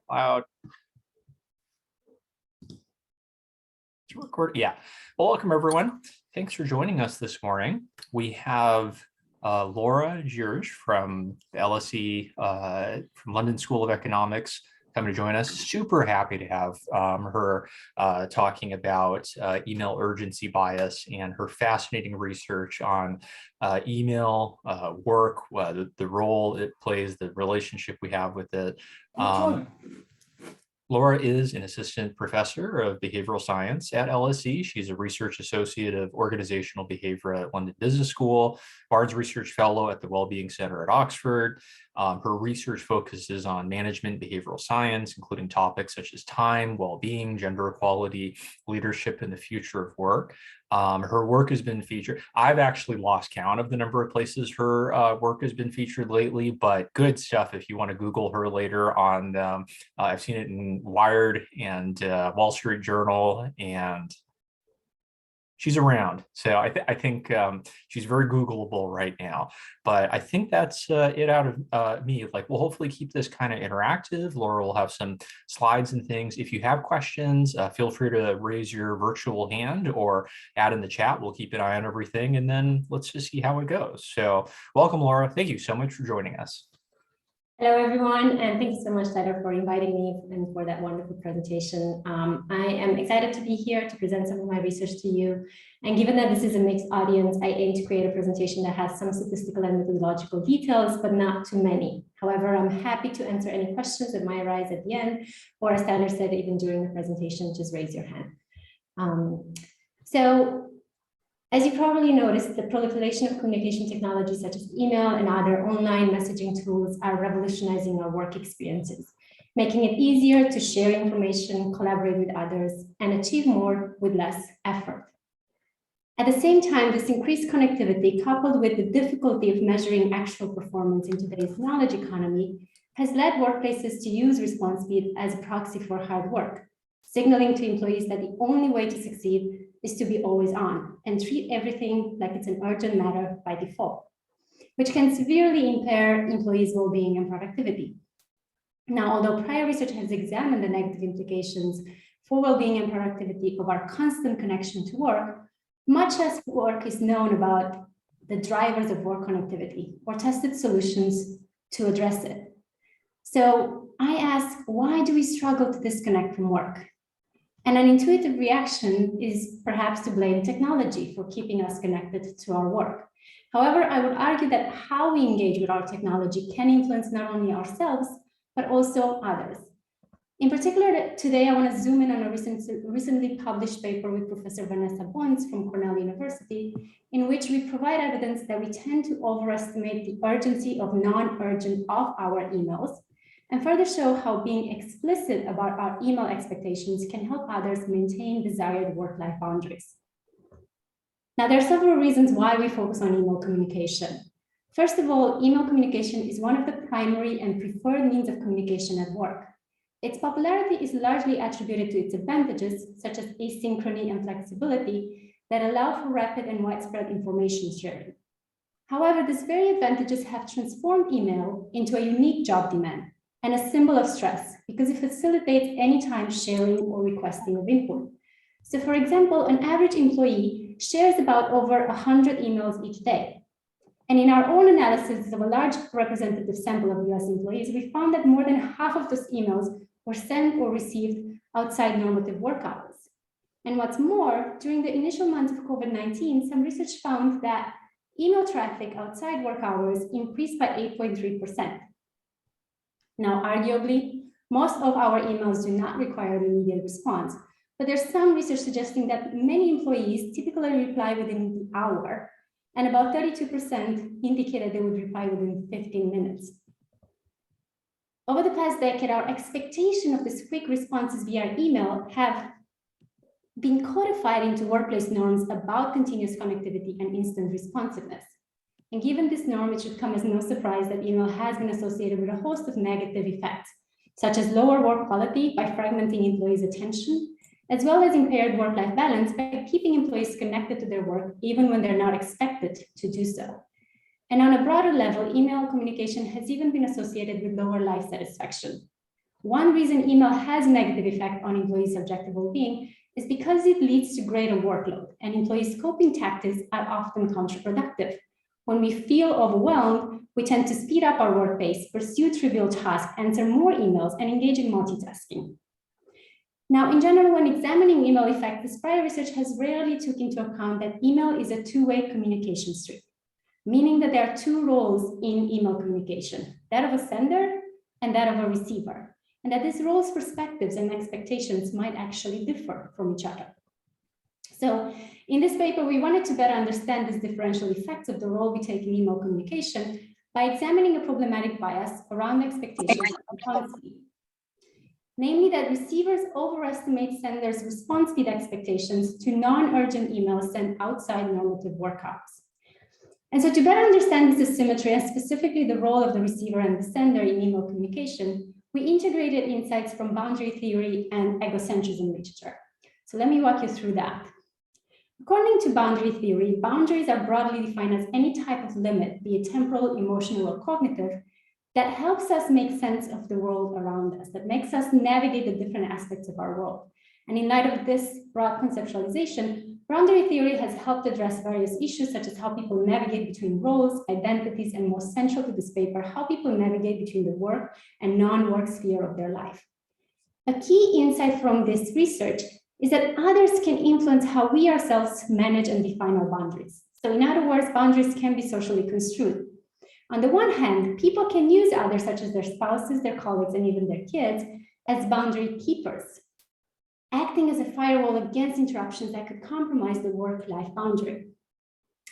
Loud. To record. Yeah. Well, welcome everyone. Thanks for joining us this morning. We have Laura Giurge from the LSE, from London School of Economics, coming to join us. Super happy to have her talking about email urgency bias and her fascinating research on email work, the role it plays, the relationship we have with it. Laura is an assistant professor of behavioral science at LSE. She's a research associate of organizational behavior at London Business School, Barnes Research Fellow at the Wellbeing Centre at Oxford. Her research focuses on management behavioral science, including topics such as time, well-being, gender equality, leadership, and the future of work. Her work has been featured. I've actually lost count of the number of places her work has been featured lately, but good stuff if you want to Google her later on. I've seen it in Wired and Wall Street Journal, and she's around. So I think she's very Googleable right now, but I think that's it out of me. Like, we'll hopefully keep this kind of interactive. Laura will have some slides and things. If you have questions, feel free to raise your virtual hand or add in the chat. We'll keep an eye on everything, and then let's just see how it goes. So welcome, Laura. Thank you so much for joining us. Hello, everyone, and thank you so much, Tyler, for inviting me and for that wonderful presentation. I am excited to be here to present some of my research to you. And given that this is a mixed audience, I aim to create a presentation that has some statistical and methodological details, but not too many. However, I'm happy to answer any questions that might arise at the end, or as Tyler said, even during the presentation, just raise your hand. As you probably noticed, the proliferation of communication technologies such as email and other online messaging tools are revolutionizing our work experiences, making it easier to share information, collaborate with others, and achieve more with less effort. At the same time, this increased connectivity, coupled with the difficulty of measuring actual performance in today's knowledge economy, has led workplaces to use response speed as a proxy for hard work, signaling to employees that the only way to succeed is to be always on and treat everything like it's an urgent matter by default, which can severely impair employees' well-being and productivity. Now, although prior research has examined the negative implications for well-being and productivity of our constant connection to work, much less work is known about the drivers of work connectivity or tested solutions to address it. So I ask, why do we struggle to disconnect from work? And an intuitive reaction is perhaps to blame technology for keeping us connected to our work. However, I would argue that how we engage with our technology can influence not only ourselves, but also others. In particular, today I want to zoom in on a recently published paper with Professor Vanessa Bonds from Cornell University, in which we provide evidence that we tend to overestimate the urgency of non-urgent of our emails, and further show how being explicit about our email expectations can help others maintain desired work-life boundaries. Now, there are several reasons why we focus on email communication. First of all, email communication is one of the primary and preferred means of communication at work. Its popularity is largely attributed to its advantages, such as asynchrony and flexibility, that allow for rapid and widespread information sharing. However, these very advantages have transformed email into a unique job demand and a symbol of stress because it facilitates anytime sharing or requesting of input. So for example, an average employee shares about over 100 emails each day. And in our own analysis of a large representative sample of US employees, we found that more than half of those emails were sent or received outside normative work hours. And what's more, during the initial months of COVID-19, some research found that email traffic outside work hours increased by 8.3%. Now, arguably, most of our emails do not require an immediate response, but there's some research suggesting that many employees typically reply within the hour, and about 32% indicated they would reply within 15 minutes. Over the past decade, our expectation of these quick responses via email have been codified into workplace norms about continuous connectivity and instant responsiveness. And given this norm, it should come as no surprise that email has been associated with a host of negative effects, such as lower work quality by fragmenting employees' attention, as well as impaired work-life balance by keeping employees connected to their work even when they're not expected to do so. And on a broader level, email communication has even been associated with lower life satisfaction. One reason email has a negative effect on employees' subjective well-being is because it leads to greater workload, and employees' coping tactics are often counterproductive. When we feel overwhelmed, we tend to speed up our work pace, pursue trivial tasks, answer more emails, and engage in multitasking. Now, in general, when examining email effect, this prior research has rarely took into account that email is a two-way communication stream, meaning that there are two roles in email communication, that of a sender and that of a receiver, and that these roles, perspectives, and expectations might actually differ from each other. So in this paper, we wanted to better understand these differential effects of the role we take in email communication by examining a problematic bias around expectations and response speed. Namely, that receivers overestimate senders' response speed expectations to non-urgent emails sent outside normative work hours. And so to better understand this asymmetry, and specifically the role of the receiver and the sender in email communication, we integrated insights from boundary theory and egocentrism literature. So let me walk you through that. According to boundary theory, boundaries are broadly defined as any type of limit, be it temporal, emotional, or cognitive, that helps us make sense of the world around us, that makes us navigate the different aspects of our world. And in light of this broad conceptualization, boundary theory has helped address various issues, such as how people navigate between roles, identities, and most central to this paper, how people navigate between the work and non-work sphere of their life. A key insight from this research is that others can influence how we ourselves manage and define our boundaries. So in other words, boundaries can be socially construed. On the one hand, people can use others, such as their spouses, their colleagues, and even their kids, as boundary keepers, acting as a firewall against interruptions that could compromise the work-life boundary.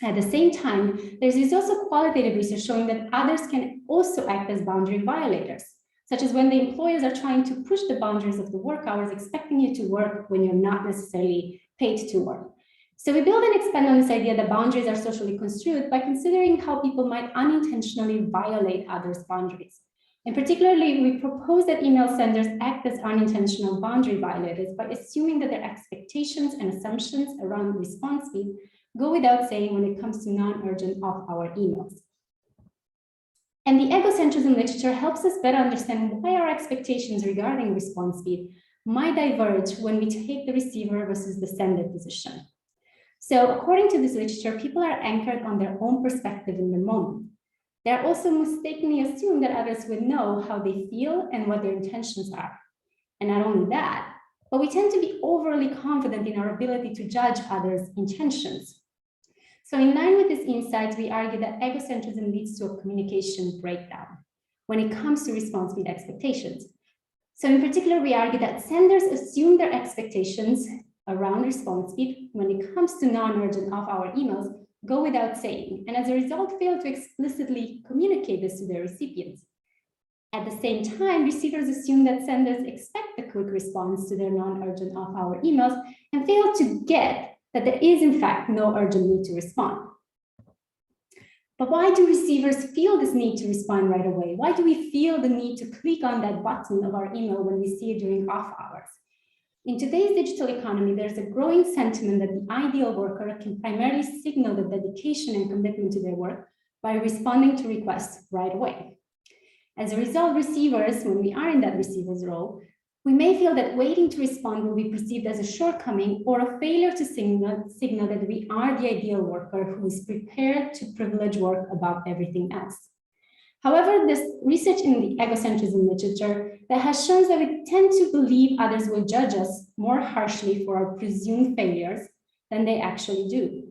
At the same time, there's also qualitative research showing that others can also act as boundary violators, such as when the employers are trying to push the boundaries of the work hours, expecting you to work when you're not necessarily paid to work. So we build and expand on this idea that boundaries are socially construed by considering how people might unintentionally violate others' boundaries. And particularly, we propose that email senders act as unintentional boundary violators by assuming that their expectations and assumptions around response speed go without saying when it comes to non-urgent off-hour emails. And the egocentrism literature helps us better understand why our expectations regarding response speed might diverge when we take the receiver versus the sender position. So according to this literature, people are anchored on their own perspective in the moment. They're also mistakenly assumed that others would know how they feel and what their intentions are. And not only that, but we tend to be overly confident in our ability to judge others' intentions. So in line with these insights, we argue that egocentrism leads to a communication breakdown when it comes to response speed expectations. So in particular, we argue that senders assume their expectations around response speed when it comes to non-urgent off-hour emails go without saying, and as a result, fail to explicitly communicate this to their recipients. At the same time, receivers assume that senders expect a quick response to their non-urgent off-hour emails and fail to get that there is, in fact, no urgent need to respond. But why do receivers feel this need to respond right away? Why do we feel the need to click on that button of our email when we see it during off hours? In today's digital economy, there's a growing sentiment that the ideal worker can primarily signal the dedication and commitment to their work by responding to requests right away. As a result, receivers, when we are in that receiver's role, we may feel that waiting to respond will be perceived as a shortcoming or a failure to signal that we are the ideal worker who is prepared to privilege work above everything else. However, there's research in the egocentrism literature that has shown that we tend to believe others will judge us more harshly for our presumed failures than they actually do.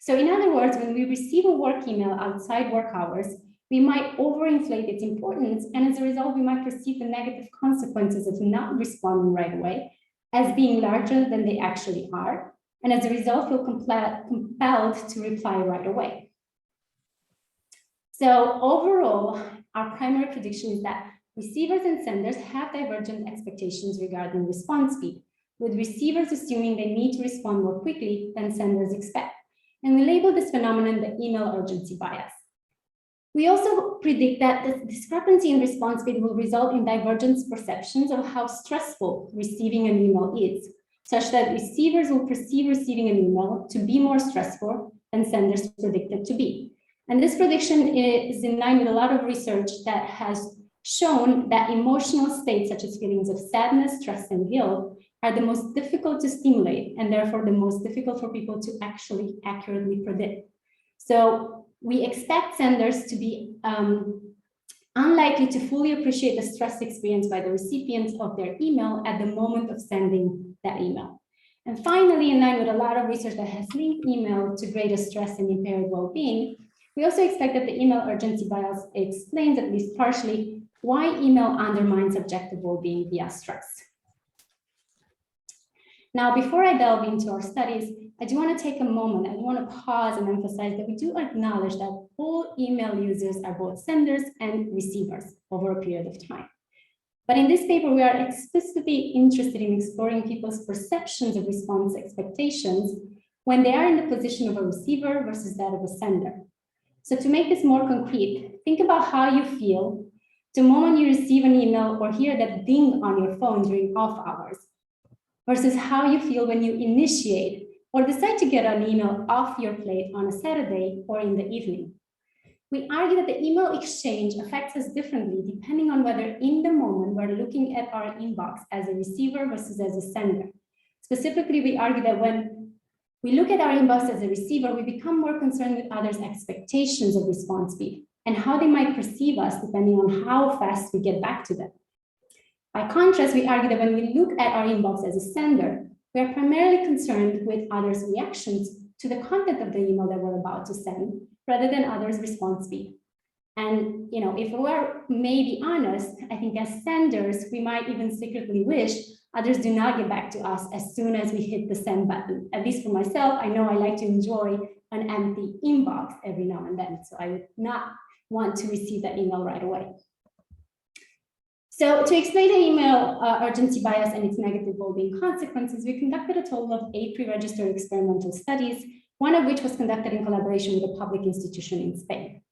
So in other words, when we receive a work email outside work hours, we might overinflate its importance, and as a result, we might perceive the negative consequences of not responding right away as being larger than they actually are, and as a result, feel compelled to reply right away. So overall, our primary prediction is that receivers and senders have divergent expectations regarding response speed, with receivers assuming they need to respond more quickly than senders expect. And we label this phenomenon the email urgency bias. We also predict that the discrepancy in response speed will result in divergent perceptions of how stressful receiving an email is, such that receivers will perceive receiving an email to be more stressful than senders predict it to be. And this prediction is in line with a lot of research that has shown that emotional states such as feelings of sadness, stress, and guilt are the most difficult to stimulate and therefore the most difficult for people to actually accurately predict. So we expect senders to be unlikely to fully appreciate the stress experienced by the recipients of their email at the moment of sending that email. And finally, in line with a lot of research that has linked email to greater stress and impaired well-being, we also expect that the email urgency bias explains, at least partially, why email undermines objective well-being via stress. Now, before I delve into our studies, I do want to take a moment, I want to pause and emphasize that we do acknowledge that all email users are both senders and receivers over a period of time. But in this paper, we are explicitly interested in exploring people's perceptions of response expectations when they are in the position of a receiver versus that of a sender. So to make this more concrete, think about how you feel the moment you receive an email or hear that ding on your phone during off hours, versus how you feel when you initiate or decide to get an email off your plate on a Saturday or in the evening. We argue that the email exchange affects us differently depending on whether in the moment we're looking at our inbox as a receiver versus as a sender. Specifically, we argue that when we look at our inbox as a receiver, we become more concerned with others' expectations of response speed and how they might perceive us depending on how fast we get back to them. By contrast, we argue that when we look at our inbox as a sender, we are primarily concerned with others' reactions to the content of the email that we're about to send, rather than others' response speed. And if we're maybe honest, I think as senders, we might even secretly wish others do not get back to us as soon as we hit the send button. At least for myself, I know I like to enjoy an empty inbox every now and then, so I would not want to receive that email right away. So to explain the email urgency bias and its negative well-being consequences, we conducted a total of 8 pre-registered experimental studies, one of which was conducted in collaboration with a public institution in Spain.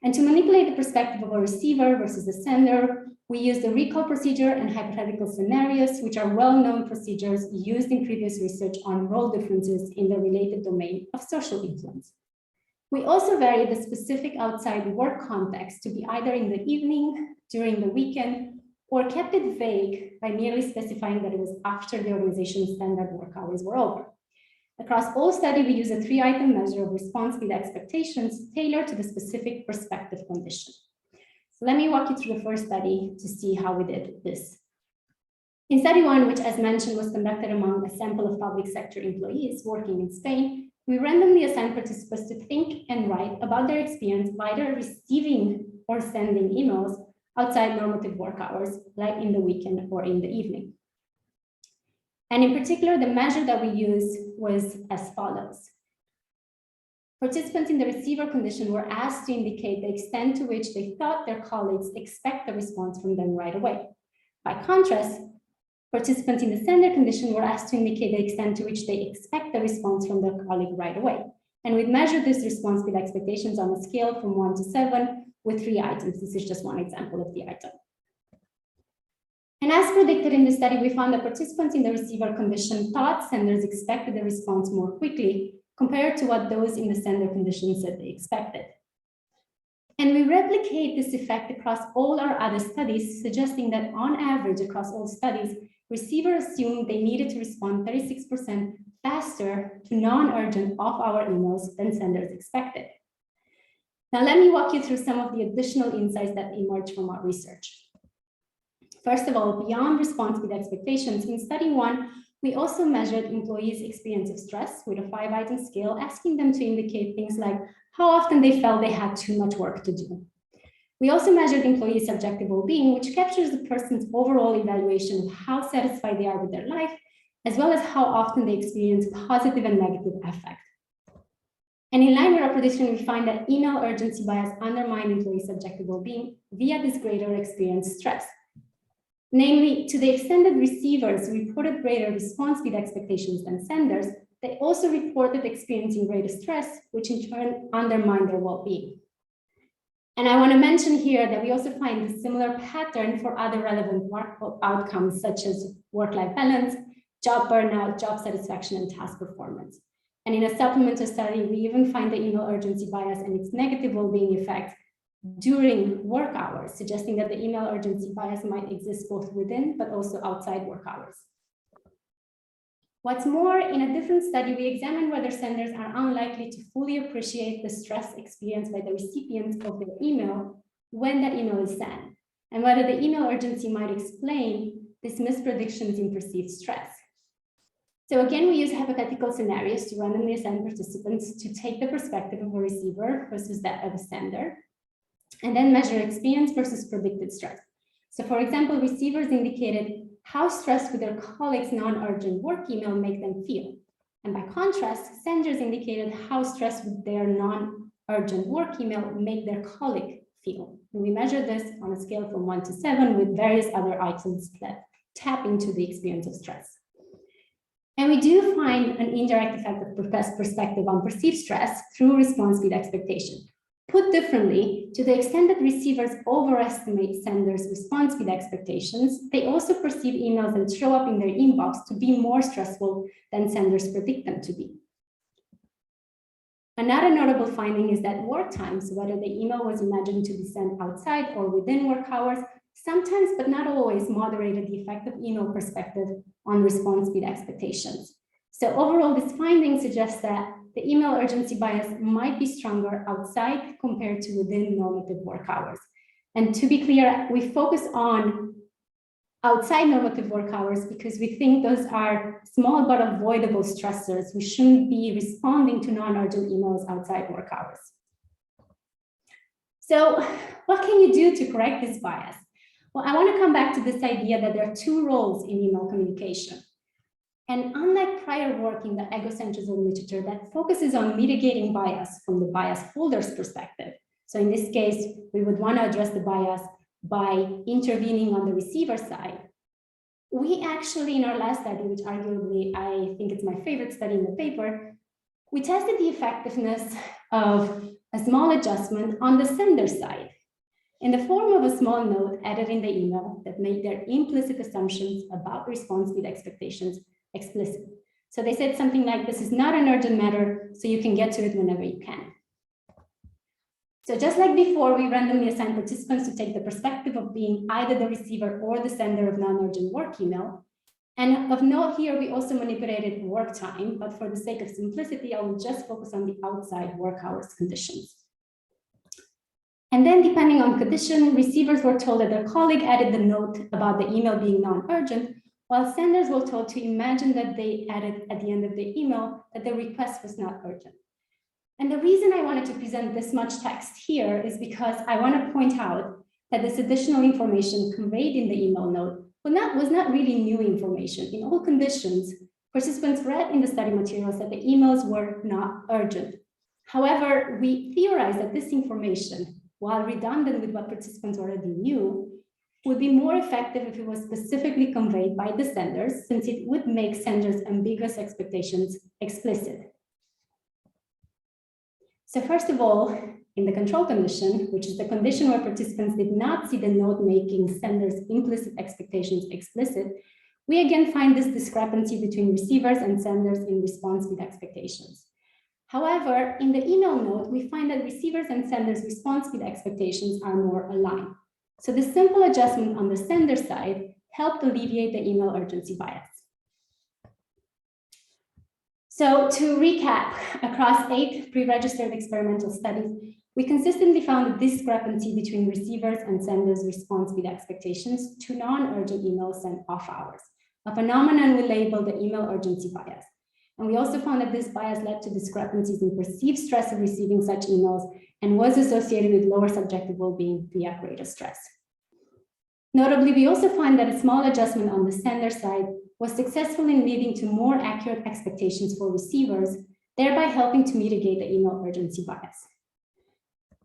And to manipulate the perspective of a receiver versus a sender, we used the recall procedure and hypothetical scenarios, which are well-known procedures used in previous research on role differences in the related domain of social influence. We also varied the specific outside work context to be either in the evening, during the weekend, or kept it vague by merely specifying that it was after the organization's standard work hours were over. Across all studies, we use a 3-item measure of response speed expectations tailored to the specific perspective condition. So let me walk you through the first study to see how we did this. In study 1, which as mentioned was conducted among a sample of public sector employees working in Spain, we randomly assigned participants to think and write about their experience by either receiving or sending emails outside normative work hours, like in the weekend or in the evening. And in particular, the measure that we used was as follows. Participants in the receiver condition were asked to indicate the extent to which they thought their colleagues expect a response from them right away. By contrast, participants in the sender condition were asked to indicate the extent to which they expect the response from their colleague right away. And we measured this response speed expectations on a scale from 1 to 7 with 3 items. This is just one example of the item. And as predicted in the study, we found that participants in the receiver condition thought senders expected the response more quickly compared to what those in the sender condition said they expected. And we replicate this effect across all our other studies, suggesting that on average across all studies, receivers assumed they needed to respond 36% faster to non-urgent off-hour emails than senders expected. Now, let me walk you through some of the additional insights that emerged from our research. First of all, beyond response speed expectations, in study 1, we also measured employees' experience of stress with a 5-item scale, asking them to indicate things like how often they felt they had too much work to do. We also measured employees' subjective well-being, which captures the person's overall evaluation of how satisfied they are with their life, as well as how often they experience positive and negative affect. And in line with our prediction, we find that email urgency bias undermines employee subjective well-being via this greater experienced stress. Namely, to the extent that receivers reported greater response speed expectations than senders, they also reported experiencing greater stress, which in turn undermined their well-being. And I want to mention here that we also find a similar pattern for other relevant work outcomes, such as work-life balance, job burnout, job satisfaction, and task performance. And in a supplemental study, we even find the email urgency bias and its negative well-being effect during work hours, suggesting that the email urgency bias might exist both within but also outside work hours. What's more, in a different study, we examined whether senders are unlikely to fully appreciate the stress experienced by the recipient of their email when that email is sent, and whether the email urgency might explain these mispredictions in perceived stress. So again, we use hypothetical scenarios to randomly assign participants to take the perspective of a receiver versus that of a sender, and then measure experience versus predicted stress. So for example, receivers indicated how stressed with their colleagues' non-urgent work email make them feel. And by contrast, senders indicated how stressed with their non-urgent work email make their colleague feel. And we measure this on a scale from 1 to 7 with various other items that tap into the experience of stress. And we do find an indirect effect of perspective on perceived stress through response speed expectation. Put differently, to the extent that receivers overestimate senders' response speed expectations, they also perceive emails that show up in their inbox to be more stressful than senders predict them to be. Another notable finding is that work times, whether the email was imagined to be sent outside or within work hours, sometimes but not always moderated the effect of email perspective on response speed expectations. So overall, this finding suggests that the email urgency bias might be stronger outside compared to within normative work hours. And to be clear, we focus on outside normative work hours because we think those are small but avoidable stressors. We shouldn't be responding to non-urgent emails outside work hours. So what can you do to correct this bias? Well, I want to come back to this idea that there are two roles in email communication. And unlike prior work in the egocentrism literature that focuses on mitigating bias from the bias holder's perspective, so in this case, we would want to address the bias by intervening on the receiver side. We actually, in our last study, which arguably I think it's my favorite study in the paper, we tested the effectiveness of a small adjustment on the sender side in the form of a small note added in the email that made their implicit assumptions about response speed expectations explicit. So they said something like, this is not an urgent matter, so you can get to it whenever you can. So just like before, we randomly assigned participants to take the perspective of being either the receiver or the sender of non-urgent work email. And of note here, we also manipulated work time, but for the sake of simplicity, I will just focus on the outside work hours conditions. And then depending on condition, receivers were told that their colleague added the note about the email being non-urgent, while senders were told to imagine that they added at the end of the email that the request was not urgent. And the reason I wanted to present this much text here is because I want to point out that this additional information conveyed in the email note was not really new information. In all conditions, participants read in the study materials that the emails were not urgent. However, we theorized that this information, while redundant with what participants already knew, would be more effective if it was specifically conveyed by the senders, since it would make senders' ambiguous expectations explicit. So first of all, in the control condition, which is the condition where participants did not see the note making senders' implicit expectations explicit, we again find this discrepancy between receivers and senders in response speed expectations. However, in the email note, we find that receivers and senders' response speed expectations are more aligned. So the simple adjustment on the sender side helped alleviate the email urgency bias. So to recap, across 8 pre-registered experimental studies, we consistently found a discrepancy between receivers and senders' response speed expectations to non-urgent emails sent off hours, a phenomenon we labeled the email urgency bias. And we also found that this bias led to discrepancies in perceived stress of receiving such emails and was associated with lower subjective well-being via greater stress. Notably, we also find that a small adjustment on the sender side was successful in leading to more accurate expectations for receivers, thereby helping to mitigate the email urgency bias.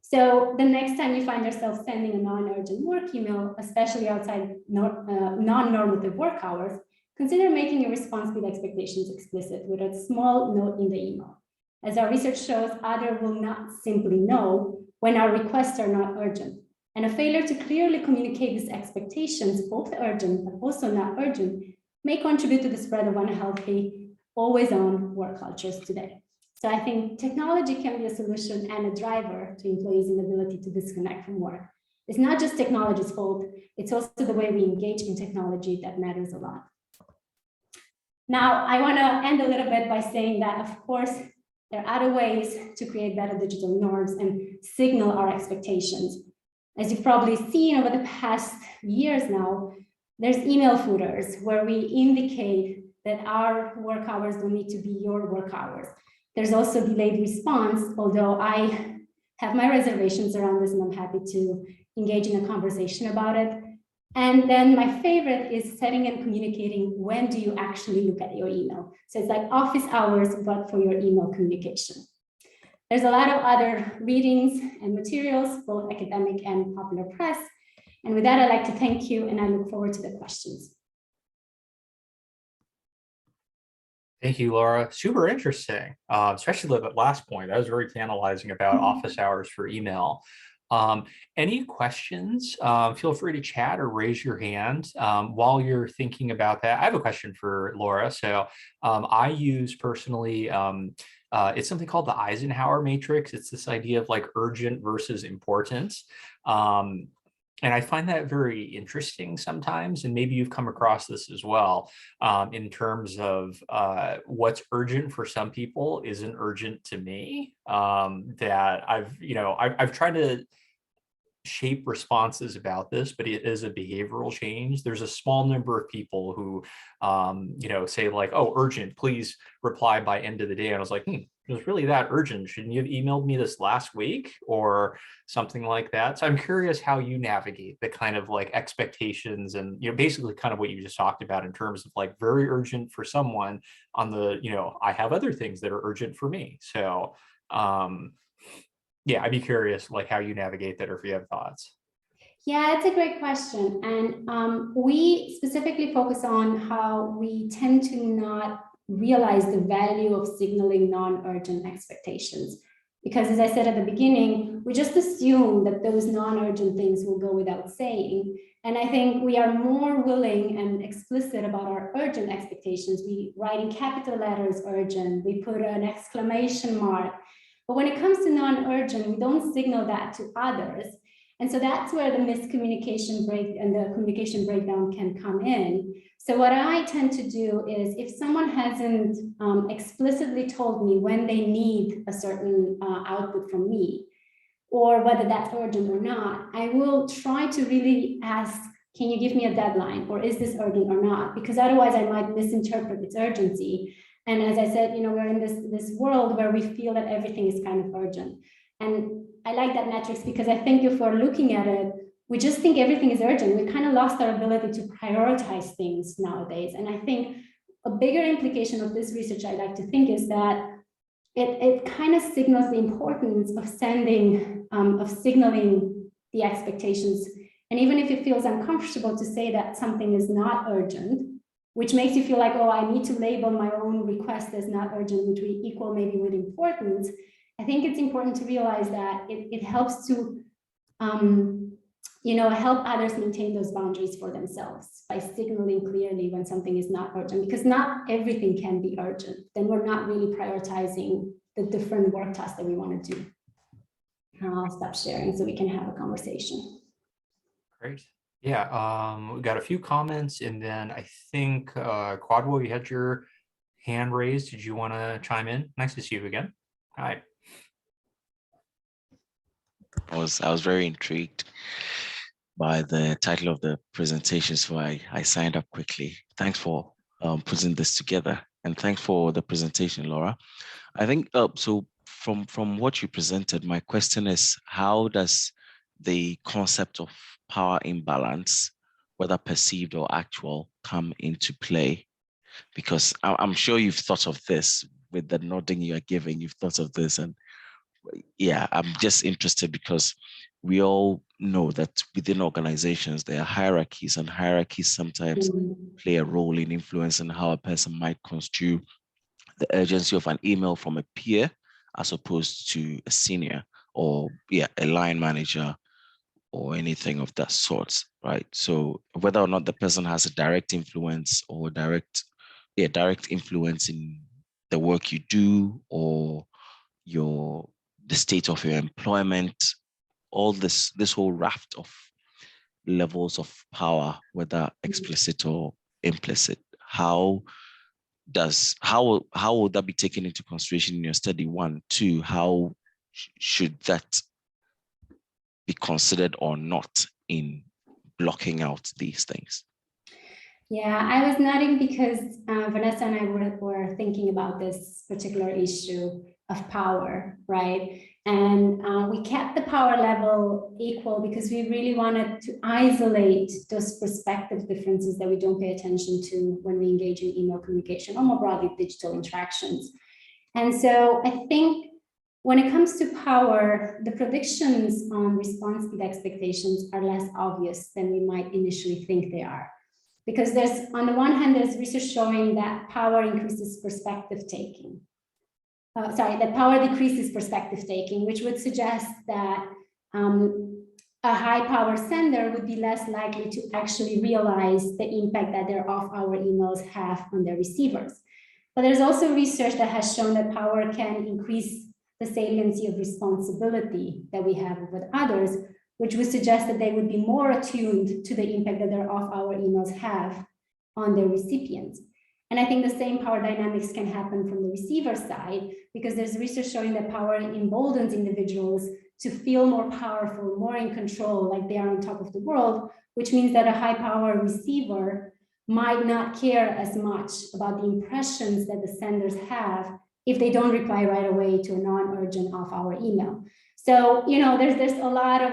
So the next time you find yourself sending a non-urgent work email, especially outside non-normative work hours, consider making your response speed expectations explicit with a small note in the email. As our research shows, others will not simply know when our requests are not urgent. And a failure to clearly communicate these expectations, both urgent but also not urgent, may contribute to the spread of unhealthy, always-on work cultures today. So I think technology can be a solution and a driver to employees' inability to disconnect from work. It's not just technology's fault, it's also the way we engage in technology that matters a lot. Now, I want to end a little bit by saying that, of course, there are other ways to create better digital norms and signal our expectations. As you've probably seen over the past years now, there's email footers where we indicate that our work hours don't need to be your work hours. There's also delayed response, although I have my reservations around this and I'm happy to engage in a conversation about it. And then my favorite is setting and communicating when do you actually look at your email. So it's like office hours, but for your email communication. There's a lot of other readings and materials, both academic and popular press. And with that, I'd like to thank you and I look forward to the questions. Thank you, Laura. Super interesting, especially the last point. That was very tantalizing about office hours for email. Any questions? Feel free to chat or raise your hand while you're thinking about that. I have a question for Laura. So I use personally, it's something called the Eisenhower matrix. It's this idea of like urgent versus important. And I find that very interesting sometimes, and maybe you've come across this as well, in terms of what's urgent for some people isn't urgent to me. That I've tried to shape responses about this, but it is a behavioral change. There's a small number of people who, say like, oh, urgent, please reply by end of the day. And I was like, it was really that urgent. Shouldn't you have emailed me this last week or something like that? So I'm curious how you navigate the kind of like expectations and, basically kind of what you just talked about in terms of like very urgent for someone on the, I have other things that are urgent for me. So, yeah, I'd be curious like how you navigate that or if you have thoughts. Yeah, it's a great question. And we specifically focus on how we tend to not realize the value of signaling non-urgent expectations. Because as I said at the beginning, we just assume that those non-urgent things will go without saying. And I think we are more willing and explicit about our urgent expectations. We write in capital letters urgent, we put an exclamation mark. But when it comes to non-urgent, we don't signal that to others. And so that's where the miscommunication break and the communication breakdown can come in. So what I tend to do is if someone hasn't explicitly told me when they need a certain output from me, or whether that's urgent or not, I will try to really ask, can you give me a deadline, or is this urgent or not? Because otherwise I might misinterpret its urgency. And as I said, we're in this world where we feel that everything is kind of urgent. And I like that metrics because I think if we're looking at it, we just think everything is urgent. We kind of lost our ability to prioritize things nowadays. And I think a bigger implication of this research I like to think is that it kind of signals the importance of signaling the expectations. And even if it feels uncomfortable to say that something is not urgent, which makes you feel like, oh, I need to label my own request as not urgent, which we equal maybe with importance. I think it's important to realize that it helps to, help others maintain those boundaries for themselves by signaling clearly when something is not urgent, because not everything can be urgent. Then we're not really prioritizing the different work tasks that we want to do. I'll stop sharing so we can have a conversation. Great. Yeah, we got a few comments, and then I think Quadwo, you had your hand raised. Did you want to chime in? Nice to see you again. Hi. I was very intrigued by the title of the presentation, so I signed up quickly. Thanks for putting this together, and thanks for the presentation, Laura. I think so. From what you presented, my question is, how does the concept of power imbalance, whether perceived or actual, come into play? Because I'm sure you've thought of this with the nodding you are giving. You've thought of this, and yeah, I'm just interested because we all know that within organizations there are hierarchies, and hierarchies sometimes play a role in influencing how a person might construe the urgency of an email from a peer as opposed to a senior or a line manager or anything of that sort, right? So whether or not the person has a direct influence or direct influence in the work you do or the state of your employment, all this whole raft of levels of power, whether explicit or implicit. How would that be taken into consideration in your study? 1, 2, how should that be considered or not in blocking out these things? Yeah, I was nodding because Vanessa and I were thinking about this particular issue of power, right? And we kept the power level equal because we really wanted to isolate those perspective differences that we don't pay attention to when we engage in email communication or more broadly digital interactions. And so I think when it comes to power, the predictions on response speed expectations are less obvious than we might initially think they are. Because there's, on the one hand, there's research showing that power increases perspective taking. That power decreases perspective taking, which would suggest that a high power sender would be less likely to actually realize the impact that their off-hour emails have on their receivers. But there's also research that has shown that power can increase the saliency of responsibility that we have with others, which would suggest that they would be more attuned to the impact that their off-hour emails have on their recipients. And I think the same power dynamics can happen from the receiver side, because there's research showing that power emboldens individuals to feel more powerful, more in control, like they are on top of the world, which means that a high power receiver might not care as much about the impressions that the senders have if they don't reply right away to a non-urgent off-hour email. So, you know, there's a lot of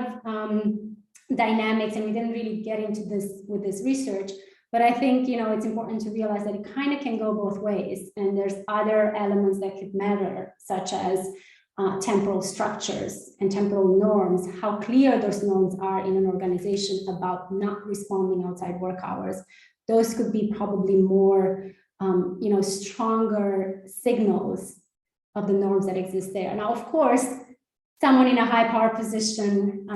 dynamics, and we didn't really get into this with this research, but I think, you know, it's important to realize that it kind of can go both ways. And there's other elements that could matter, such as temporal structures and temporal norms, how clear those norms are in an organization about not responding outside work hours. Those could be probably more, you know, stronger signals of the norms that exist there. Now, of course, someone in a high power position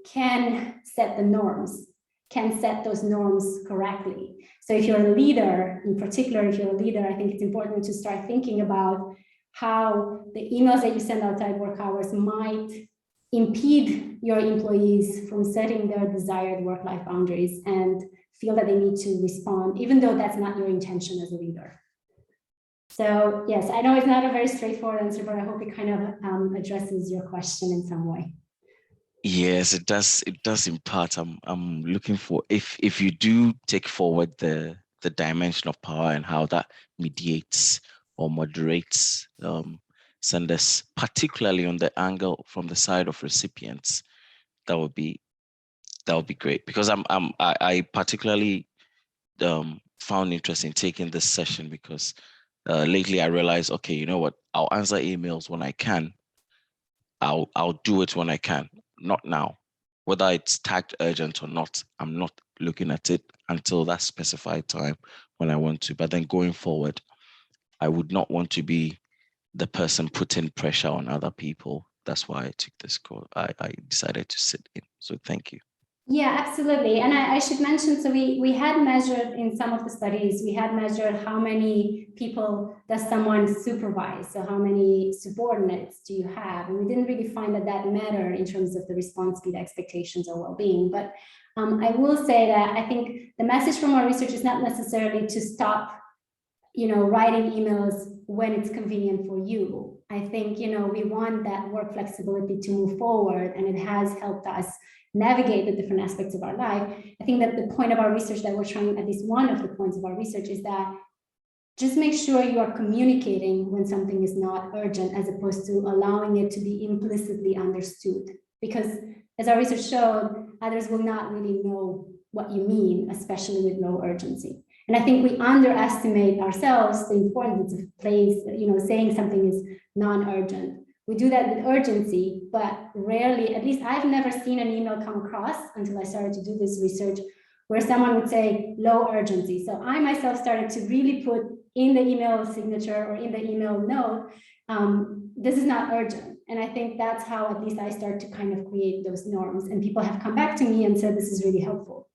can set the norms, can set those norms correctly. So if you're a leader, in particular, if you're a leader, I think it's important to start thinking about how the emails that you send outside work hours might impede your employees from setting their desired work-life boundaries and feel that they need to respond, even though that's not your intention as a leader. So yes, I know it's not a very straightforward answer, but I hope it kind of addresses your question in some way. Yes, it does. It does in part. I'm looking for, if you do take forward the dimension of power and how that mediates or moderates senders, particularly on the angle from the side of recipients, that would be great, because I particularly found interest in taking this session because lately I realized, okay, you know what, I'll answer emails when I can. I'll do it when I can, not now. Whether it's tagged urgent or not, I'm not looking at it until that specified time when I want to. But then going forward, I would not want to be the person putting pressure on other people. That's why I took this course. I decided to sit in. So thank you. Yeah, absolutely. And I should mention, so we had measured in some of the studies, we had measured how many people does someone supervise? So how many subordinates do you have? And we didn't really find that mattered in terms of the response speed expectations or well-being. But I will say that I think the message from our research is not necessarily to stop, you know, writing emails when it's convenient for you. I think, you know, we want that work flexibility to move forward, and it has helped us navigate the different aspects of our life. I think that the point of our research that we're trying, at least one of the points of our research, is that just make sure you are communicating when something is not urgent, as opposed to allowing it to be implicitly understood. Because as our research showed, others will not really know what you mean, especially with low urgency. And I think we underestimate ourselves the importance of saying something is non-urgent. We do that with urgency, but rarely, at least I've never seen an email come across until I started to do this research, where someone would say low urgency. So I myself started to really put in the email signature or in the email note, this is not urgent. And I think that's how at least I start to kind of create those norms. And people have come back to me and said, this is really helpful.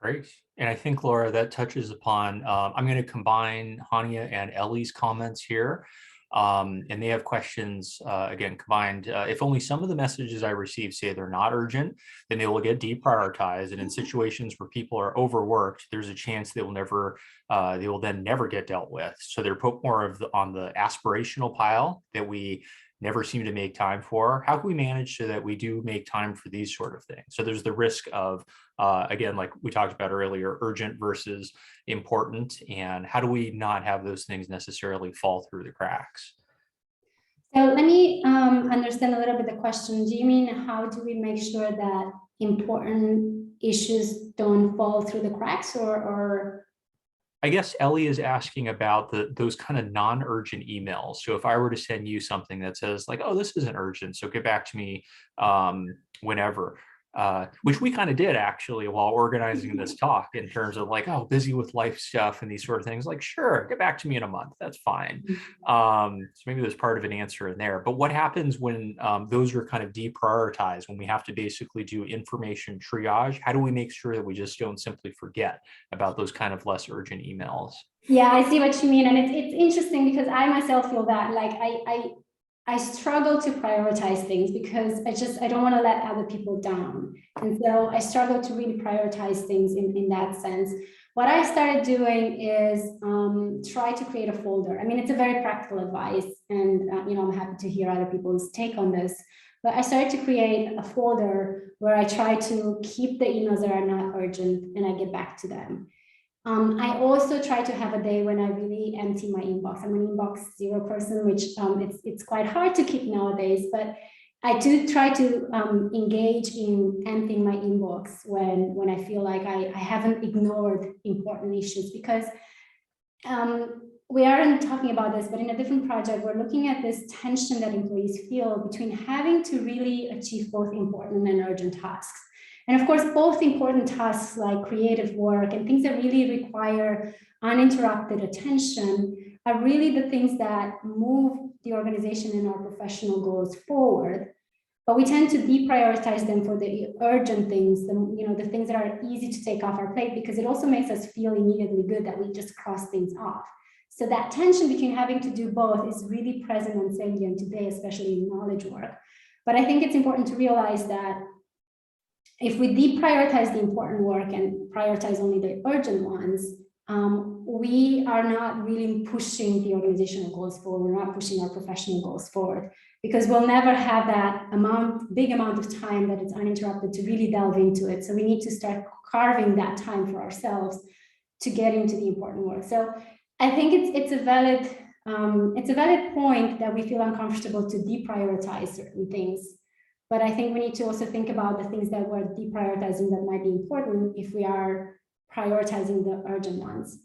Great. And I think, Laura, that touches upon, I'm going to combine Hania and Ellie's comments here. And they have questions, again, combined. If only some of the messages I receive say they're not urgent, then they will get deprioritized. And in situations where people are overworked, there's a chance they will then never get dealt with. So they're put more on the aspirational pile that we never seem to make time for. How can we manage so that we do make time for these sort of things? So there's the risk of, again, like we talked about earlier, urgent versus important, and how do we not have those things necessarily fall through the cracks? So let me understand a little bit the question. Do you mean how do we make sure that important issues don't fall through the cracks, or? I guess Ellie is asking about those kind of non-urgent emails. So if I were to send you something that says like, oh, this isn't urgent, so get back to me whenever, which we kind of did actually while organizing this talk, in terms of like, oh, busy with life stuff and these sort of things, like, sure, get back to me in a month, that's fine. So maybe there's part of an answer in there. But what happens when those are kind of deprioritized, when we have to basically do information triage? How do we make sure that we just don't simply forget about those kind of less urgent emails? Yeah, I see what you mean. And it's interesting because I myself feel that like I struggle to prioritize things because I don't want to let other people down. And so I struggle to really prioritize things in that sense. What I started doing is try to create a folder. I mean, it's a very practical advice, and I'm happy to hear other people's take on this. But I started to create a folder where I try to keep the emails that are not urgent and I get back to them. I also try to have a day when I really empty my inbox. I'm an inbox zero person, which it's quite hard to keep nowadays, but I do try to engage in emptying my inbox when I feel like I haven't ignored important issues, because we aren't talking about this, but in a different project, we're looking at this tension that employees feel between having to really achieve both important and urgent tasks. And of course, both important tasks like creative work and things that really require uninterrupted attention are really the things that move the organization and our professional goals forward. But we tend to deprioritize them for the urgent things, the things that are easy to take off our plate, because it also makes us feel immediately good that we just cross things off. So that tension between having to do both is really present and salient today, especially in knowledge work. But I think it's important to realize that if we deprioritize the important work and prioritize only the urgent ones, we are not really pushing the organizational goals forward. We're not pushing our professional goals forward, because we'll never have that big amount of time that is uninterrupted to really delve into it. So we need to start carving that time for ourselves to get into the important work. So I think it's a valid point that we feel uncomfortable to deprioritize certain things. But I think we need to also think about the things that we're deprioritizing that might be important if we are prioritizing the urgent ones.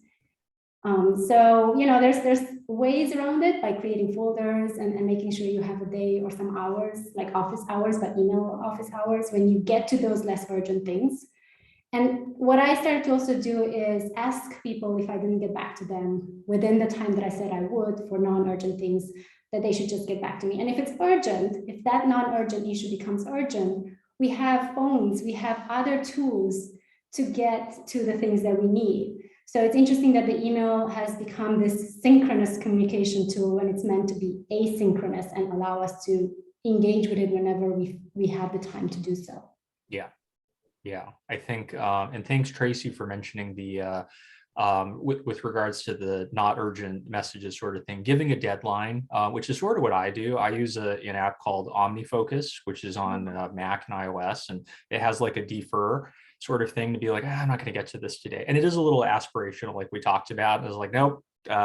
So, there's ways around it by creating folders and making sure you have a day or some hours, like office hours, but email office hours, when you get to those less urgent things. And what I started to also do is ask people if I didn't get back to them within the time that I said I would for non-urgent things, that they should just get back to me. And if it's urgent, if that non-urgent issue becomes urgent, we have phones, we have other tools to get to the things that we need. So it's interesting that the email has become this synchronous communication tool when it's meant to be asynchronous and allow us to engage with it whenever we have the time to do so. Yeah, I think, and thanks, Tracy, for mentioning the with regards to the not urgent messages sort of thing, giving a deadline, which is sort of what I do. I use an app called OmniFocus, which is on Mac and iOS, and it has like a defer sort of thing to be like, I'm not going to get to this today. And it is a little aspirational, like we talked about. I was like, nope,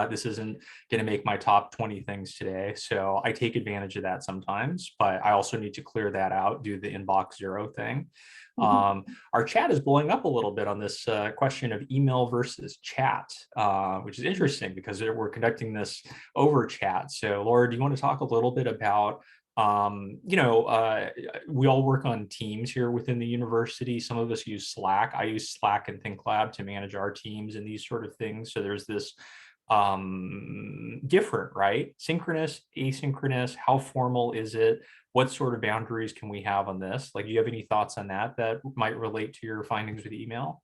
this isn't going to make my top 20 things today. So I take advantage of that sometimes, but I also need to clear that out, do the inbox zero thing. Our chat is blowing up a little bit on this question of email versus chat, which is interesting because we're conducting this over chat. So Laura, do you want to talk a little bit about, we all work on teams here within the university. Some of us use Slack. I use Slack and ThinkLab to manage our teams and these sort of things. So there's this different, right? Synchronous, asynchronous, how formal is it? What sort of boundaries can we have on this? Like, do you have any thoughts on that might relate to your findings with email?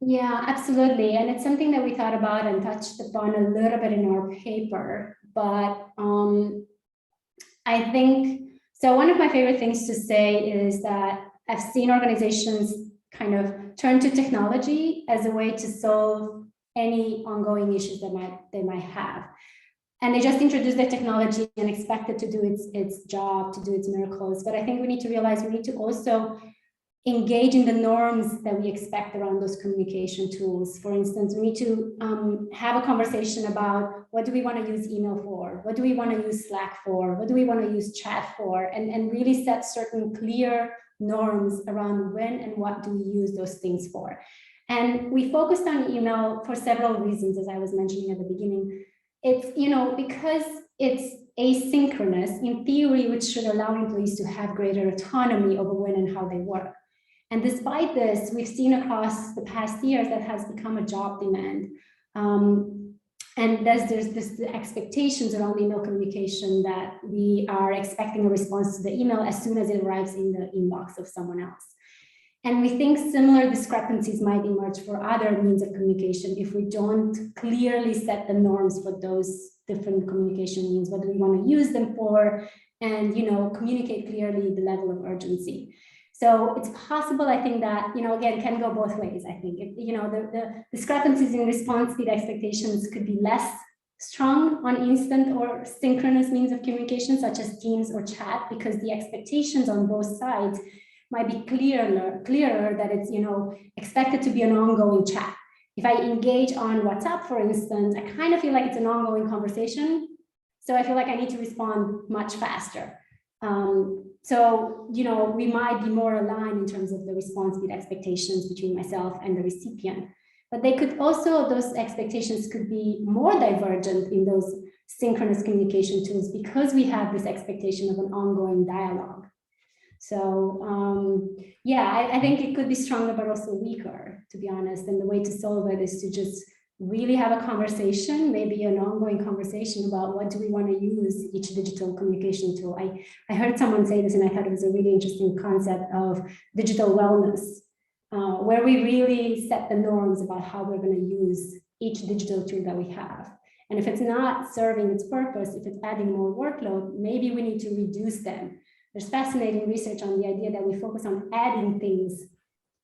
Yeah, absolutely. And it's something that we thought about and touched upon a little bit in our paper. But I think, so one of my favorite things to say is that I've seen organizations kind of turn to technology as a way to solve any ongoing issues that they might have. And they just introduce the technology and expect it to do its job, to do its miracles. But I think we need to realize we need to also engage in the norms that we expect around those communication tools. For instance, we need to have a conversation about what do we want to use email for? What do we want to use Slack for? What do we want to use chat for? And really set certain clear norms around when and what do we use those things for. And we focused on email for several reasons, as I was mentioning at the beginning. It's, because it's asynchronous in theory, which should allow employees to have greater autonomy over when and how they work. And despite this, we've seen across the past years that has become a job demand. And there's this expectations around email communication that we are expecting a response to the email as soon as it arrives in the inbox of someone else. And we think similar discrepancies might emerge for other means of communication if we don't clearly set the norms for those different communication means. What do we want to use them for? And, communicate clearly the level of urgency. So it's possible, I think, that, again, can go both ways. I think, the discrepancies in response speed expectations could be less strong on instant or synchronous means of communication, such as Teams or chat, because the expectations on both sides might be clearer that it's, expected to be an ongoing chat. If I engage on WhatsApp, for instance, I kind of feel like it's an ongoing conversation. So I feel like I need to respond much faster. So, we might be more aligned in terms of the response speed expectations between myself and the recipient. But those expectations could be more divergent in those synchronous communication tools because we have this expectation of an ongoing dialogue. So, I think it could be stronger, but also weaker, to be honest. And the way to solve it is to just really have a conversation, maybe an ongoing conversation about what do we want to use each digital communication tool. I heard someone say this, and I thought it was a really interesting concept of digital wellness, where we really set the norms about how we're going to use each digital tool that we have. And if it's not serving its purpose, if it's adding more workload, maybe we need to reduce them. There's fascinating research on the idea that we focus on adding things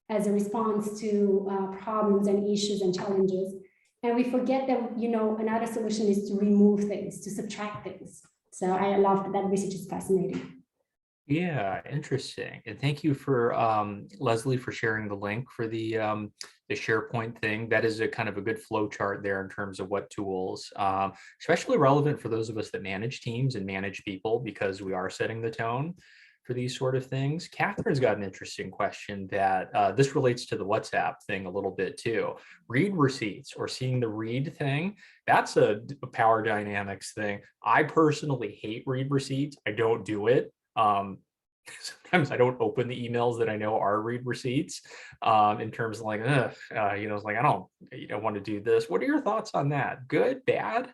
as a response to problems and issues and challenges. And we forget that, another solution is to remove things, to subtract things. So I love that research is fascinating. Yeah, interesting. And thank you for Leslie for sharing the link for the SharePoint thing. That is a kind of a good flow chart there in terms of what tools, especially relevant for those of us that manage teams and manage people, because we are setting the tone for these sort of things. Catherine's got an interesting question that this relates to the WhatsApp thing a little bit too. Read receipts, or seeing the read thing. That's a power dynamics thing. I personally hate read receipts. I don't do it. Sometimes I don't open the emails that I know are read receipts, in terms of like, it's like, I don't want to do this. What are your thoughts on that? Good, bad?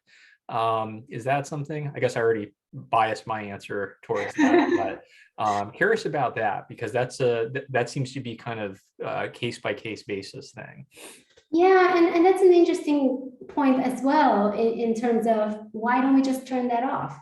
Is that something? I guess I already biased my answer towards that, but curious about that, because that seems to be kind of a case by case basis thing. Yeah, and that's an interesting point as well in terms of why don't we just turn that off?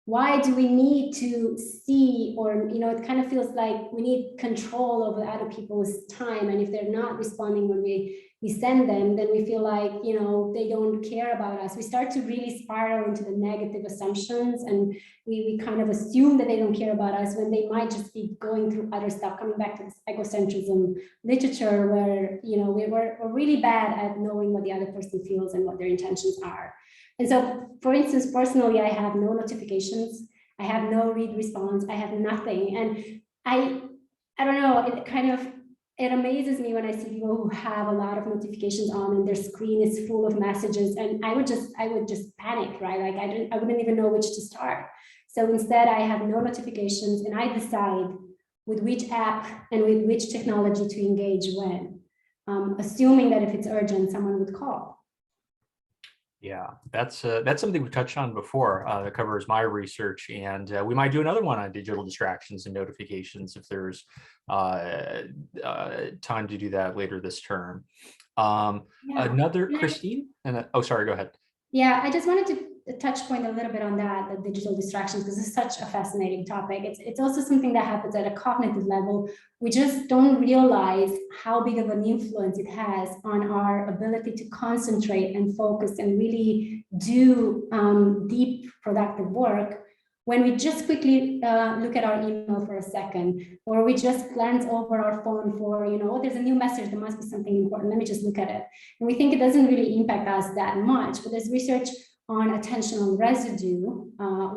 Why do we need to see, or, it kind of feels like we need control over other people's time. And if they're not responding when we send them, then we feel like, they don't care about us. We start to really spiral into the negative assumptions, and we kind of assume that they don't care about us when they might just be going through other stuff, coming back to this egocentrism literature where, we're really bad at knowing what the other person feels and what their intentions are. And so, for instance, personally, I have no notifications. I have no read response. I have nothing. And I don't know, it amazes me when I see people who have a lot of notifications on and their screen is full of messages. And I would just panic, right? Like I wouldn't even know which to start. So instead, I have no notifications, and I decide with which app and with which technology to engage when, assuming that if it's urgent, someone would call. Yeah, that's something we touched on before that covers my research, and we might do another one on digital distractions and notifications if there's time to do that later this term. Yeah. Another Christine, and oh, sorry, go ahead. Yeah, I just wanted to touch point a little bit on that, the digital distractions, because it's such a fascinating topic. It's also something that happens at a cognitive level. We just don't realize how big of an influence it has on our ability to concentrate and focus and really do deep productive work when we just quickly look at our email for a second, or we just glance over our phone for, oh, there's a new message, there must be something important, let me just look at it. And we think it doesn't really impact us that much, but there's research on attentional residue,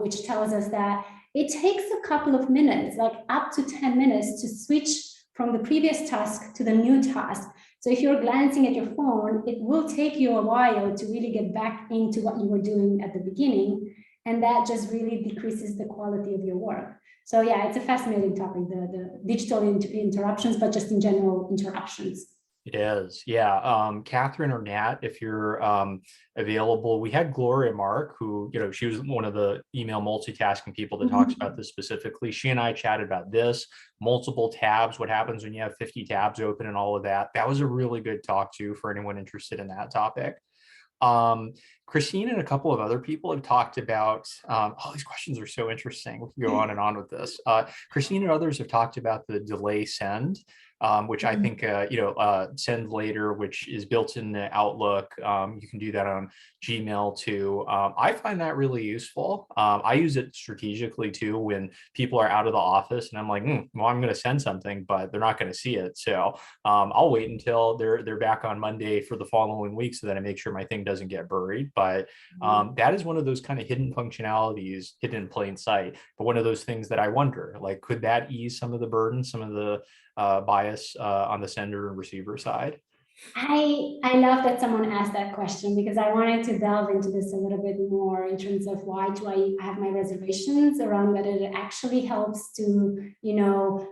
which tells us that it takes a couple of minutes, like up to 10 minutes, to switch from the previous task to the new task. So if you're glancing at your phone, it will take you a while to really get back into what you were doing at the beginning. And that just really decreases the quality of your work. So yeah, it's a fascinating topic, the digital interruptions, but just in general interruptions. It is, yeah. Catherine or Nat, if you're available, we had Gloria Mark, who, she was one of the email multitasking people that talks about this specifically. She and I chatted about this, multiple tabs, what happens when you have 50 tabs open and all of that. That was a really good talk too for anyone interested in that topic. Christine and a couple of other people have talked about, these questions are so interesting. We can go on and on with this. Christine and others have talked about the delay send, which I think, send later, which is built in the Outlook. You can do that on Gmail too. I find that really useful. I use it strategically too when people are out of the office and I'm like, well, I'm going to send something, but they're not going to see it. So I'll wait until they're back on Monday for the following week so that I make sure my thing doesn't get buried. But that is one of those kind of hidden functionalities, hidden in plain sight. But one of those things that I wonder, like, could that ease some of the burden, some of the bias on the sender and receiver side? I love that someone asked that question, because I wanted to delve into this a little bit more in terms of why do I have my reservations around whether it actually helps to,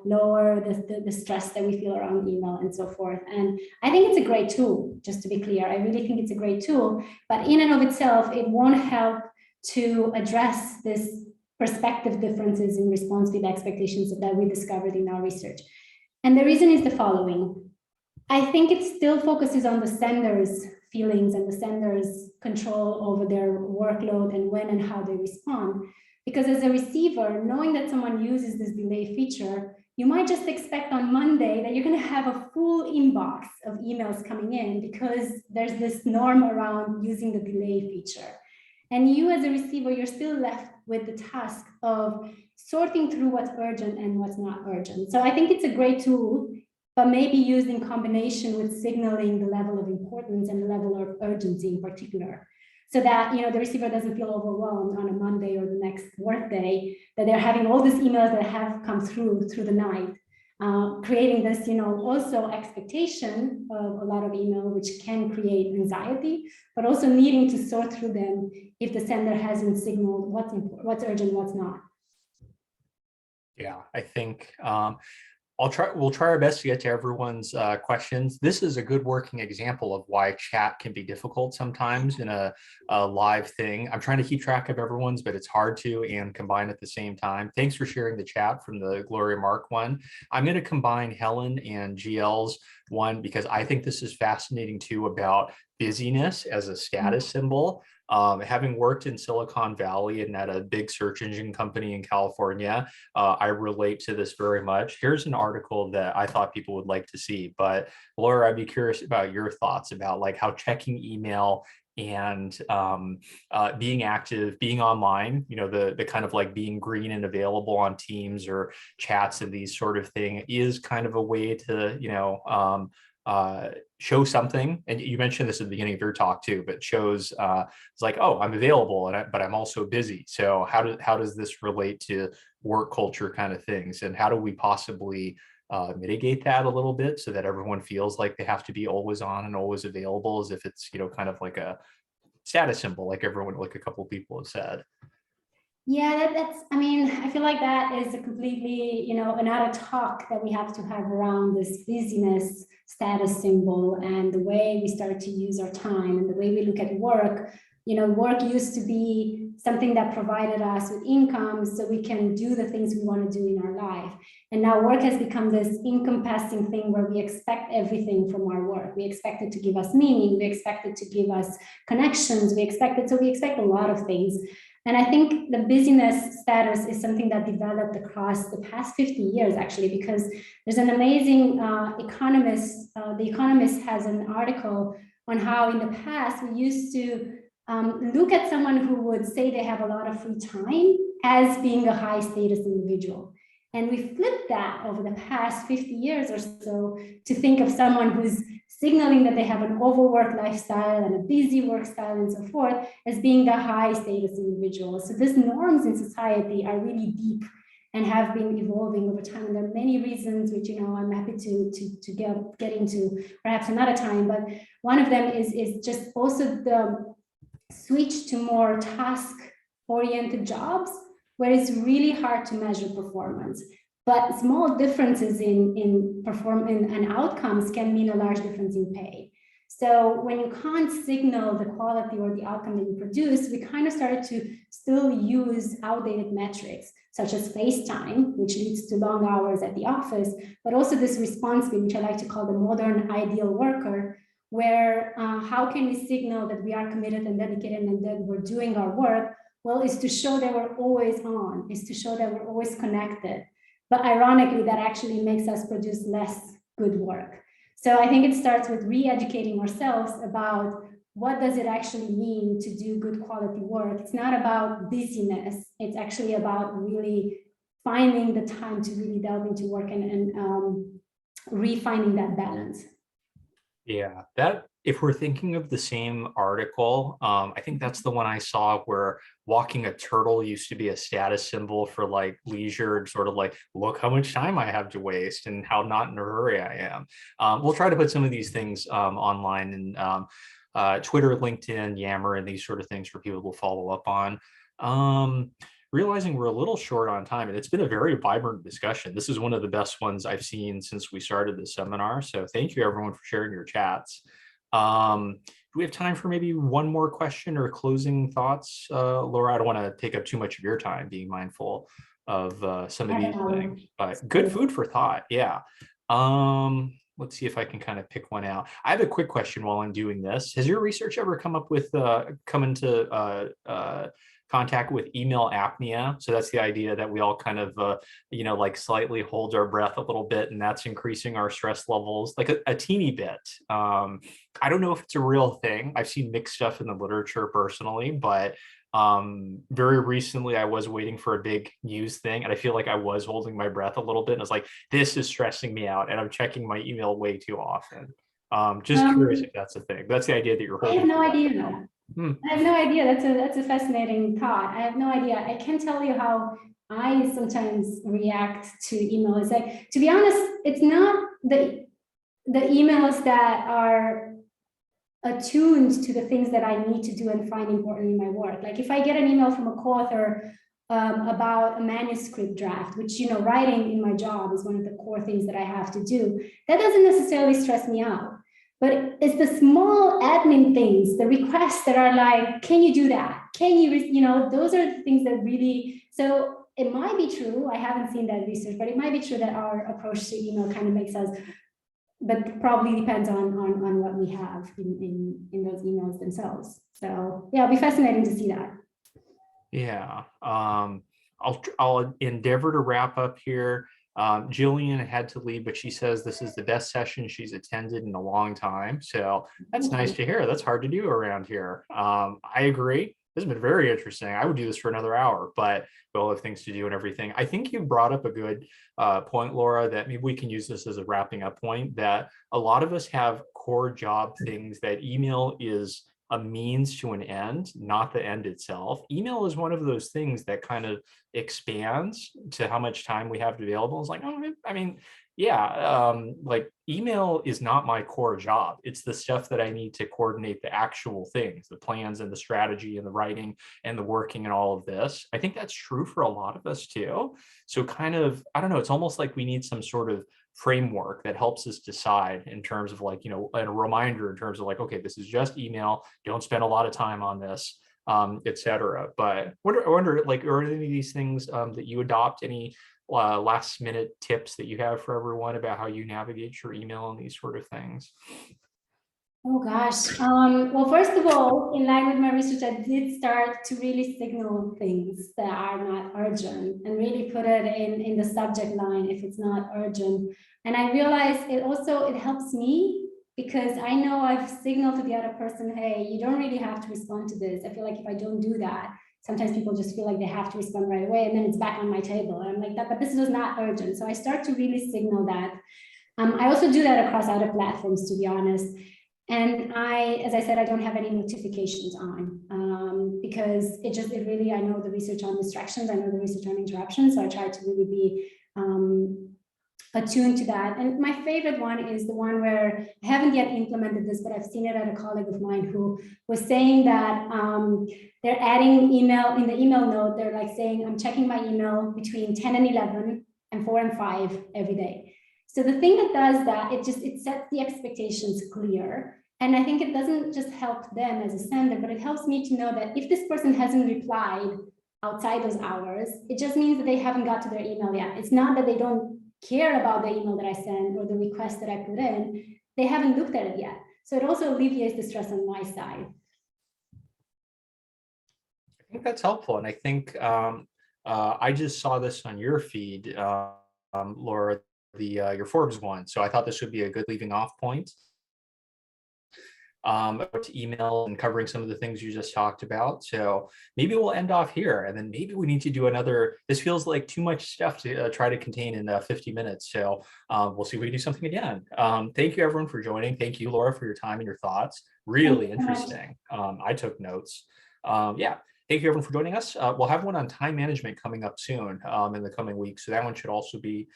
lower the stress that we feel around email and so forth. And I think it's a great tool, just to be clear. I really think it's a great tool, but in and of itself, it won't help to address this perspective differences in response to the expectations that we discovered in our research. And the reason is the following. I think it still focuses on the sender's feelings and the sender's control over their workload and when and how they respond. Because as a receiver, knowing that someone uses this delay feature, you might just expect on Monday that you're going to have a full inbox of emails coming in because there's this norm around using the delay feature. And you as a receiver, you're still left with the task of sorting through what's urgent and what's not urgent. So I think it's a great tool, but maybe used in combination with signaling the level of importance and the level of urgency in particular. So that, the receiver doesn't feel overwhelmed on a Monday or the next work day, that they're having all these emails that have come through the night, creating this, also expectation of a lot of email, which can create anxiety, but also needing to sort through them if the sender hasn't signaled what's urgent, what's not. Yeah, I think we'll try our best to get to everyone's questions. This is a good working example of why chat can be difficult sometimes in a live thing. I'm trying to keep track of everyone's, but it's hard to and combine at the same time. Thanks for sharing the chat from the Gloria Mark one. I'm going to combine Helen and GL's one because I think this is fascinating too, about busyness as a status symbol. Having worked in Silicon Valley and at a big search engine company in California, I relate to this very much. Here's an article that I thought people would like to see, but Laura, I'd be curious about your thoughts about like how checking email and being active, being online, the kind of like being green and available on Teams or chats and these sort of thing is kind of a way to, show something. And you mentioned this at the beginning of your talk too, but shows it's like, oh, I'm available, but I'm also busy. So how does this relate to work culture kind of things? And how do we possibly mitigate that a little bit so that everyone feels like they have to be always on and always available, as if it's, kind of like a status symbol, like a couple of people have said. Yeah, I feel like that is a completely, another talk that we have to have around this busyness status symbol and the way we start to use our time and the way we look at work Work used to be something that provided us with income so we can do the things we want to do in our life. And now work has become this encompassing thing where we expect everything from our work. We expect it to give us meaning. We expect it to give us connections. We expect a lot of things. And I think the busyness status is something that developed across the past 50 years, actually, because there's an amazing economist. The Economist has an article on how in the past we used to look at someone who would say they have a lot of free time as being a high status individual. And we flipped that over the past 50 years or so to think of someone who's signaling that they have an overworked lifestyle and a busy work style and so forth as being the high status individual. So these norms in society are really deep and have been evolving over time. And there are many reasons, which I'm happy to get into perhaps another time. But one of them is just also the switch to more task-oriented jobs, where it's really hard to measure performance. But small differences in performance and outcomes can mean a large difference in pay. So when you can't signal the quality or the outcome that you produce, we kind of started to still use outdated metrics, such as face time, which leads to long hours at the office, but also this response speed, which I like to call the modern ideal worker, where how can we signal that we are committed and dedicated and that we're doing our work? Well, is to show that we're always on, is to show that we're always connected. But ironically, that actually makes us produce less good work. So I think it starts with re-educating ourselves about what does it actually mean to do good quality work. It's not about busyness. It's actually about really finding the time to really delve into work and refining that balance. Yeah, that if we're thinking of the same article, I think that's the one I saw where walking a turtle used to be a status symbol for like leisure and sort of like, look how much time I have to waste and how not in a hurry I am. We'll try to put some of these things online and Twitter, LinkedIn, Yammer, and these sort of things for people to follow up on. Realizing we're a little short on time, and it's been a very vibrant discussion. This is one of the best ones I've seen since we started the seminar. So thank you everyone for sharing your chats. Do we have time for maybe one more question or closing thoughts? Laura, I don't want to take up too much of your time, being mindful of some of these things, but good food for thought. Yeah. Let's see if I can kind of pick one out. I have a quick question while I'm doing this. Has your research ever come into contact with email apnea? So that's the idea that we all kind of, like slightly hold our breath a little bit, and that's increasing our stress levels, like a teeny bit. I don't know if it's a real thing. I've seen mixed stuff in the literature personally, but very recently I was waiting for a big news thing, and I feel like I was holding my breath a little bit, and I was like, this is stressing me out, and I'm checking my email way too often. Just curious if that's a thing. That's the idea that you're holding. I have no idea. I have no idea. That's a fascinating thought. I have no idea. I can tell you how I sometimes react to email. It's like, to be honest, it's not the emails that are attuned to the things that I need to do and find important in my work. Like if I get an email from a co-author about a manuscript draft, which, writing in my job is one of the core things that I have to do, that doesn't necessarily stress me out. But it's the small admin things, the requests that are like, can you do that? Can you, those are the things that really, so it might be true. I haven't seen that research, but it might be true that our approach to email kind of makes us, but probably depends on what we have in those emails themselves. So yeah, it'll be fascinating to see that. Yeah, I'll endeavor to wrap up here. Jillian had to leave, but she says this is the best session she's attended in a long time. So that's nice to hear. That's hard to do around here. I agree. This has been very interesting. I would do this for another hour, but we'll have things to do and everything. I think you brought up a good point, Laura, that maybe we can use this as a wrapping up point, that a lot of us have core job things that email is a means to an end, not the end itself. Email is one of those things that kind of expands to how much time we have available. It's like, like email is not my core job. It's the stuff that I need to coordinate the actual things, the plans and the strategy and the writing and the working and all of this. I think that's true for a lot of us too. So kind of, I don't know, it's almost like we need some sort of framework that helps us decide in terms of like, and a reminder in terms of like, okay, this is just email, don't spend a lot of time on this, etc. But I wonder, like, are any of these things that you adopt, any last minute tips that you have for everyone about how you navigate your email and these sort of things? Oh gosh. Well, first of all, in line with my research, I did start to really signal things that are not urgent and really put it in the subject line if it's not urgent. And I realized it helps me because I know I've signaled to the other person, hey, you don't really have to respond to this. I feel like if I don't do that, sometimes people just feel like they have to respond right away and then it's back on my table. And I'm like that, but this was not urgent. So I start to really signal that. I also do that across other platforms, to be honest. And as I said, I don't have any notifications on because it really, I know the research on distractions, I know the research on interruptions. So I try to really be attuned to that. And my favorite one is the one where I haven't yet implemented this, but I've seen it at a colleague of mine who was saying that they're adding email in the email note. They're like saying, I'm checking my email between 10 and 11 and 4 and 5 every day. So the thing that does that, it sets the expectations clear. And I think it doesn't just help them as a sender, but it helps me to know that if this person hasn't replied outside those hours, it just means that they haven't got to their email yet. It's not that they don't care about the email that I send or the request that I put in. They haven't looked at it yet. So it also alleviates the stress on my side. I think that's helpful. And I think I just saw this on your feed, Laura, your Forbes one. So I thought this would be a good leaving off point. To email and covering some of the things you just talked about. So maybe we'll end off here, and then maybe we need to do another. This feels like too much stuff to try to contain in 50 minutes. So we'll see if we can do something again. Thank you everyone for joining. Thank you, Laura, for your time and your thoughts. Really interesting. I took notes. Yeah. Thank you everyone for joining us. We'll have one on time management coming up soon in the coming weeks. So that one should also be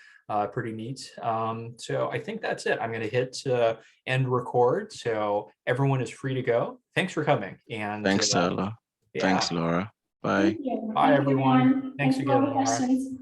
pretty neat. So I think that's it. I'm going to hit end record. So everyone is free to go. Thanks for coming. And thanks, Tyler. Yeah. Thanks, Laura. Bye. Bye, everyone. Thanks again, for all the Laura. questions.